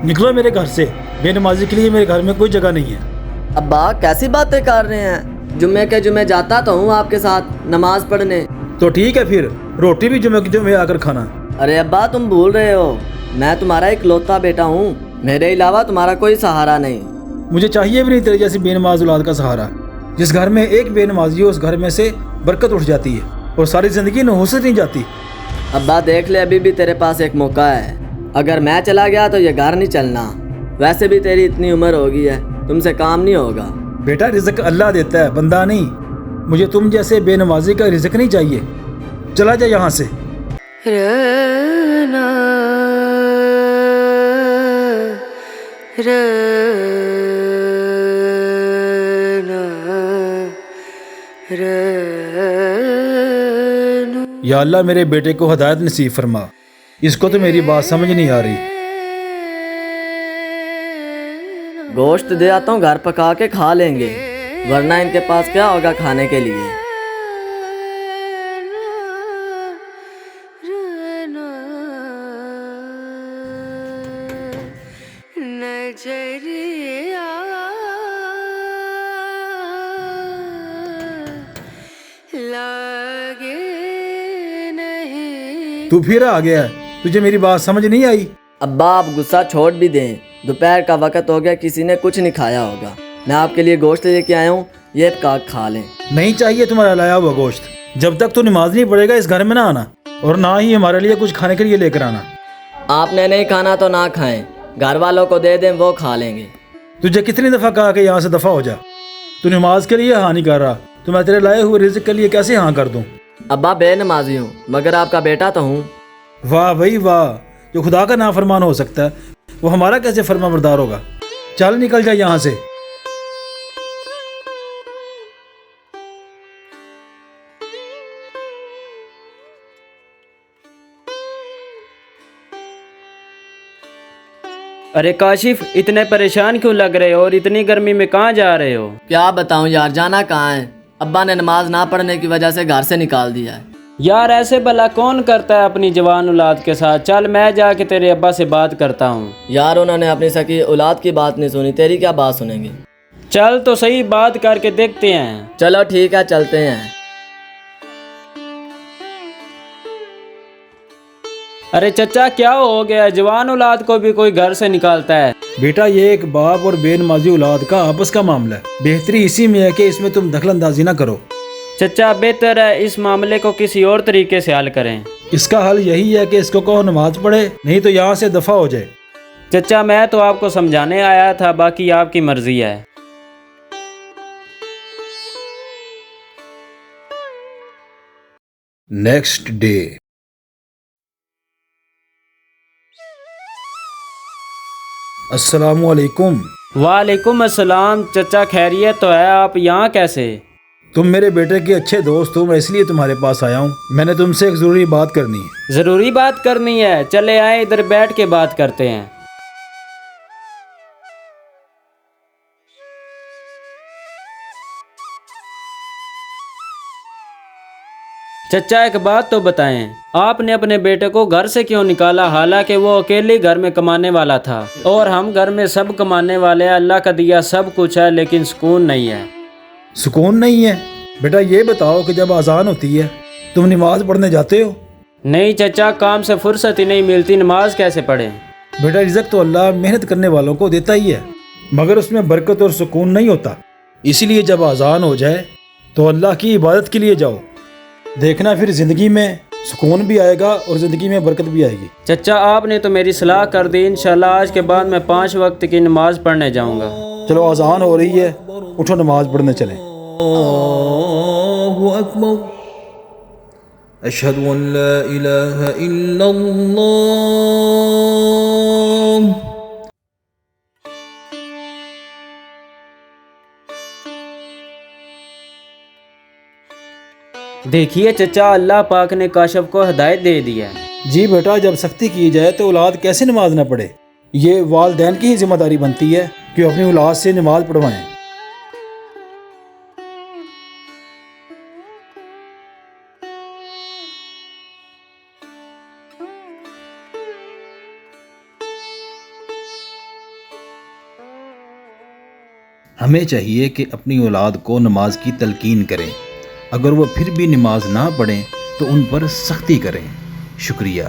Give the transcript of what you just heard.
निकलो मेरे घर से, बेनमाजी के लिए मेरे घर में कोई जगह नहीं है। अब्बा कैसी बातें कर रहे हैं? जुम्मे के जुम्मे जाता तो हूँ आपके साथ नमाज पढ़ने। तो ठीक है फिर, रोटी भी जुम्मे के जुम्मे आकर खाना। अरे अब्बा तुम भूल रहे हो, मैं तुम्हारा इकलौता बेटा हूँ, मेरे अलावा तुम्हारा कोई सहारा नहीं। मुझे चाहिए भी नहीं तेरे जैसी बेनमाज औलाद का सहारा। जिस घर में एक बेनमाजी हो उस घर में से बरकत उठ जाती है और सारी ज़िंदगी नहुसत नहीं जाती। अब्बा देख ले, अभी भी तेरे पास एक मौका है, अगर मैं चला गया तो ये घर नहीं चलना। वैसे भी तेरी इतनी उम्र हो गई है, तुमसे काम नहीं होगा। बेटा रिज़्क अल्लाह देता है, बंदा नहीं। मुझे तुम जैसे बेनमाजी का रिज़्क नहीं चाहिए। चला जा यहाँ से। या अल्लाह मेरे बेटे को हिदायत नसीब फरमा, इसको तो मेरी बात समझ नहीं आ रही। गोश्त दे आता हूँ, घर पका के खा लेंगे, वरना इनके पास क्या होगा खाने के लिए। तू फिर आ गया है, तुझे मेरी बात समझ नहीं आई? अब्बा आप गुस्सा छोड़ भी दें, दोपहर का वक्त हो गया, किसी ने कुछ नहीं खाया होगा। मैं आपके लिए गोश्त लेके आया हूँ, ये पका खा लें। नहीं चाहिए तुम्हारा लाया हुआ गोश्त। जब तक तू नमाज नहीं पढ़ेगा इस घर में ना आना, और ना ही हमारे लिए कुछ खाने के लिए लेकर आना। आपने नहीं खाना तो ना खाएं, घर वालों को दे दें, वो खा लेंगे। तुझे कितनी दफ़ा कहा कि यहाँ से दफ़ा हो जा। तू नमाज के लिए हाँ नहीं कर रहा, तो मैं तेरे लाए हुए रिज़्क के लिए कैसे हाँ कर दूँ? अब्बा बेनमाजी हूँ, मगर आपका बेटा तो हूँ। वाह भाई वाह, जो खुदा का नाफरमान हो सकता है वो हमारा कैसे फर्मा बरदार होगा। चल निकल जा यहाँ से। अरे काशिफ, इतने परेशान क्यों लग रहे हो और इतनी गर्मी में कहाँ जा रहे हो? क्या बताऊँ यार, जाना कहाँ है, अब्बा ने नमाज ना पढ़ने की वजह से घर से निकाल दिया है। यार ऐसे भला कौन करता है अपनी जवान औलाद के साथ। चल मैं जाके तेरे अब्बा से बात करता हूँ। यार उन्होंने अपनी सकी औलाद की बात नहीं सुनी, तेरी क्या बात सुनेंगे? चल तो सही, बात करके देखते हैं। चलो ठीक है, चलते हैं। अरे चचा क्या हो गया, जवान औलाद को भी कोई घर से निकालता है? बेटा ये एक बाप और बेनमाजी औलाद का आपस का मामला है, बेहतरी इसी में है कि इसमें तुम दखल अंदाजी ना करो। चचा बेहतर है इस मामले को किसी और तरीके से हल करें। इसका हल यही है कि इसको कहो नमाज पढ़े, नहीं तो यहाँ से दफा हो जाए। चचा मैं तो आपको समझाने आया था, बाकी आपकी मर्जी है। Next day. अस्सलामु अलैकुम। वालेकुम अस्सलाम। चचा खैरियत तो है, आप यहाँ कैसे? तुम मेरे बेटे के अच्छे दोस्त हो, मैं इसलिए तुम्हारे पास आया हूँ। मैंने तुमसे एक ज़रूरी बात करनी है। ज़रूरी बात करनी है? चले आए, इधर बैठ के बात करते हैं। चचा एक बात तो बताएं, आपने अपने बेटे को घर से क्यों निकाला, हालांकि वो अकेले घर में कमाने वाला था और हम घर में सब कमाने वाले हैं। अल्लाह का दिया सब कुछ है लेकिन सुकून नहीं है। सुकून नहीं है? बेटा ये बताओ कि जब अजान होती है तुम नमाज पढ़ने जाते हो? नहीं चचा, काम से फुर्सत ही नहीं मिलती, नमाज कैसे पढ़ें? बेटा रिज़्क तो अल्लाह मेहनत करने वालों को देता ही है, मगर उसमें बरकत और सुकून नहीं होता। इसीलिए जब अजान हो जाए तो अल्लाह की इबादत के लिए जाओ, देखना फिर ज़िंदगी में सुकून भी आएगा और ज़िंदगी में बरकत भी आएगी। चचा आपने तो मेरी सलाह कर दी, इंशाल्लाह आज के बाद मैं 5 वक्त की नमाज पढ़ने जाऊंगा। चलो अजान हो रही है, उठो नमाज पढ़ने चलें। अल्लाहु अकबर, अशहदु अल्ला इलाहा इल्लल्लाह। देखिए चचा, अल्लाह पाक ने काशिफ को हिदायत दे दी है। जी बेटा, जब सख्ती की जाए तो औलाद कैसे नमाज ना पढ़े? ये वालिदैन की ही जिम्मेदारी बनती है कि अपनी औलाद से नमाज पढ़वाएं। ہمیں چاہیے کہ اپنی اولاد کو نماز کی تلقین کریں، اگر وہ پھر بھی نماز نہ پڑھیں تو ان پر سختی کریں۔ شکریہ۔